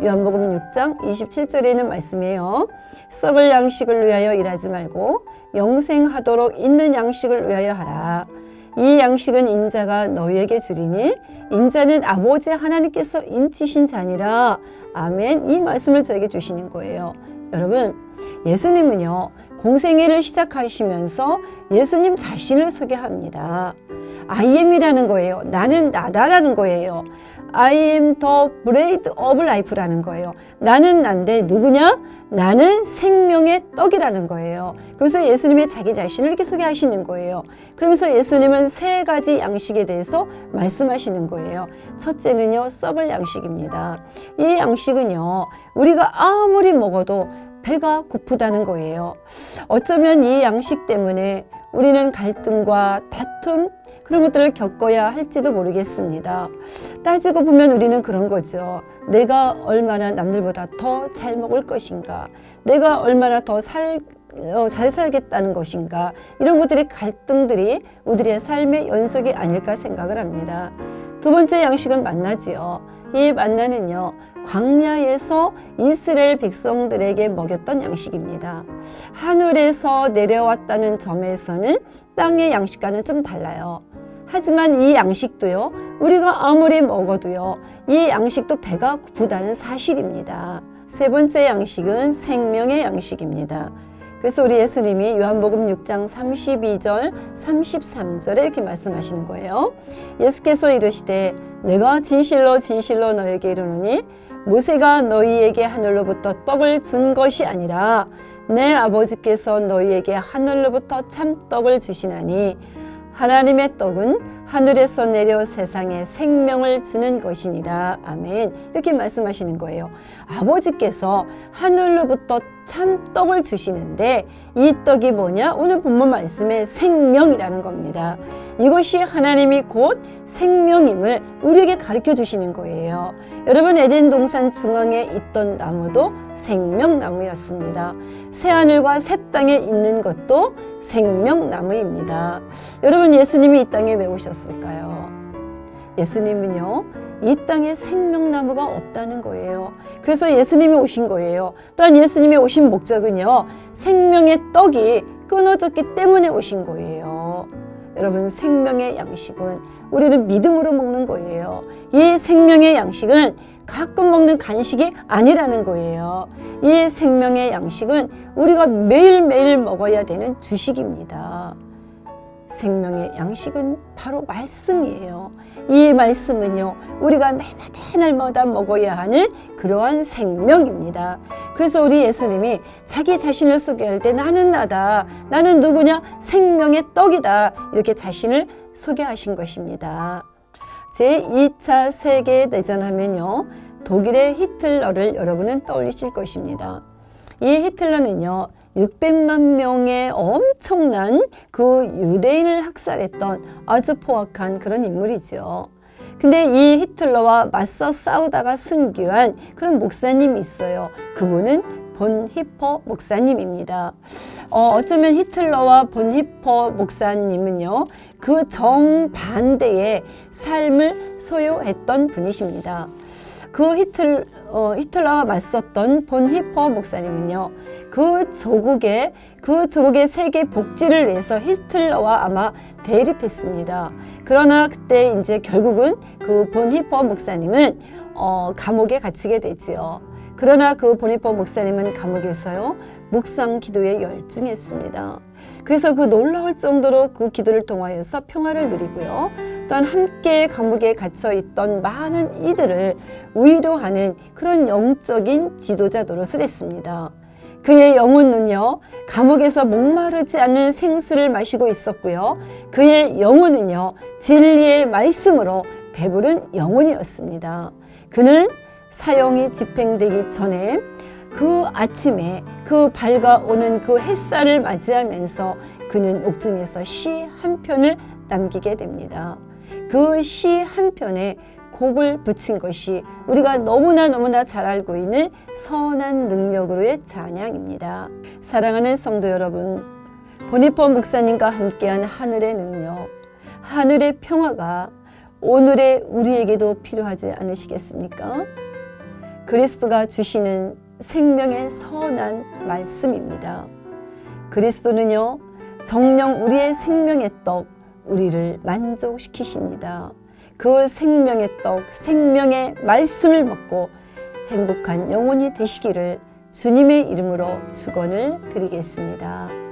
요한복음 6장 27절에 있는 말씀이에요. 썩을 양식을 위하여 일하지 말고 영생하도록 있는 양식을 위하여 하라. 이 양식은 인자가 너희에게 주리니 인자는 아버지 하나님께서 인치신 자니라. 아멘. 이 말씀을 저에게 주시는 거예요. 여러분, 예수님은요, 공생애를 시작하시면서 예수님 자신을 소개합니다. I am이라는 거예요. 나는 나다라는 거예요. I am the bread of life라는 거예요. 나는 난데 누구냐? 나는 생명의 떡이라는 거예요. 그래서 예수님이 자기 자신을 이렇게 소개하시는 거예요. 그러면서 예수님은 세 가지 양식에 대해서 말씀하시는 거예요. 첫째는요, 썩을 양식입니다. 이 양식은요, 우리가 아무리 먹어도 배가 고프다는 거예요. 어쩌면 이 양식 때문에 우리는 갈등과 다툼, 그런 것들을 겪어야 할지도 모르겠습니다. 따지고 보면 우리는 그런 거죠. 내가 얼마나 남들보다 더 잘 먹을 것인가, 내가 얼마나 더 잘 살겠다는 것인가, 이런 것들이 갈등들이 우리의 삶의 연속이 아닐까 생각을 합니다. 두 번째 양식은 만나지요. 이 만나는요, 광야에서 이스라엘 백성들에게 먹였던 양식입니다. 하늘에서 내려왔다는 점에서는 땅의 양식과는 좀 달라요. 하지만 이 양식도요, 우리가 아무리 먹어도요, 이 양식도 배가 고프다는 사실입니다. 세 번째 양식은 생명의 양식입니다. 그래서 우리 예수님이 요한복음 6장 32절, 33절에 이렇게 말씀하시는 거예요. 예수께서 이르시되 내가 진실로 진실로 너에게 이르노니 모세가 너희에게 하늘로부터 떡을 준 것이 아니라 내 아버지께서 너희에게 하늘로부터 참떡을 주시나니 하나님의 떡은 하늘에서 내려 세상에 생명을 주는 것이니라. 아멘. 이렇게 말씀하시는 거예요. 아버지께서 하늘로부터 참떡을 주시는데 이 떡이 뭐냐? 오늘 본문 말씀에 생명이라는 겁니다. 이것이 하나님이 곧 생명임을 우리에게 가르쳐 주시는 거예요. 여러분, 에덴 동산 중앙에 있던 나무도 생명나무였습니다. 새하늘과 새 땅에 있는 것도 생명나무입니다. 여러분, 예수님이 이 땅에 왜 오셨을까요? 예수님은요, 이 땅에 생명나무가 없다는 거예요. 그래서 예수님이 오신 거예요. 또한 예수님이 오신 목적은요, 생명의 떡이 끊어졌기 때문에 오신 거예요. 여러분, 생명의 양식은 우리는 믿음으로 먹는 거예요. 이 생명의 양식은 가끔 먹는 간식이 아니라는 거예요. 이 생명의 양식은 우리가 매일매일 먹어야 되는 주식입니다. 생명의 양식은 바로 말씀이에요. 이 말씀은요, 우리가 날마다 먹어야 하는 그러한 생명입니다. 그래서 우리 예수님이 자기 자신을 소개할 때 나는 나다, 나는 누구냐? 생명의 떡이다, 이렇게 자신을 소개하신 것입니다. 제2차 세계대전 하면요, 독일의 히틀러를 여러분은 떠올리실 것입니다. 이 히틀러는요, 600만 명의 엄청난 그 유대인을 학살했던 아주 포악한 그런 인물이죠. 근데 이 히틀러와 맞서 싸우다가 순교한 그런 목사님이 있어요. 그분은 본히퍼 목사님입니다. 어쩌면 히틀러와 본히퍼 목사님은요, 그 정반대의 삶을 소유했던 분이십니다. 그 히틀러와 맞섰던 본히퍼 목사님은요, 그 조국의 세계 복지를 위해서 히틀러와 아마 대립했습니다. 그러나 그때 이제 결국은 그 본히퍼 목사님은 감옥에 갇히게 되지요. 그러나 그 본히퍼 목사님은 감옥에서요, 묵상 기도에 열중했습니다. 그래서 그 놀라울 정도로 그 기도를 통하여서 평화를 누리고요, 또한 함께 감옥에 갇혀 있던 많은 이들을 위로하는 그런 영적인 지도자 노릇을 했습니다. 그의 영혼은요, 감옥에서 목마르지 않는 생수를 마시고 있었고요, 그의 영혼은요, 진리의 말씀으로 배부른 영혼이었습니다. 그는 사형이 집행되기 전에 그 아침에 그 밝아오는 그 햇살을 맞이하면서 그는 옥중에서 시 한 편을 남기게 됩니다. 그 시 한 편에 곡을 붙인 것이 우리가 너무나 잘 알고 있는 선한 능력으로의 찬양입니다. 사랑하는 성도 여러분, 본히퍼 목사님과 함께한 하늘의 능력, 하늘의 평화가 오늘의 우리에게도 필요하지 않으시겠습니까? 그리스도가 주시는 생명의 선한 말씀입니다. 그리스도는요, 정녕 우리의 생명의 떡, 우리를 만족시키십니다. 그 생명의 떡, 생명의 말씀을 먹고 행복한 영혼이 되시기를 주님의 이름으로 축원을 드리겠습니다.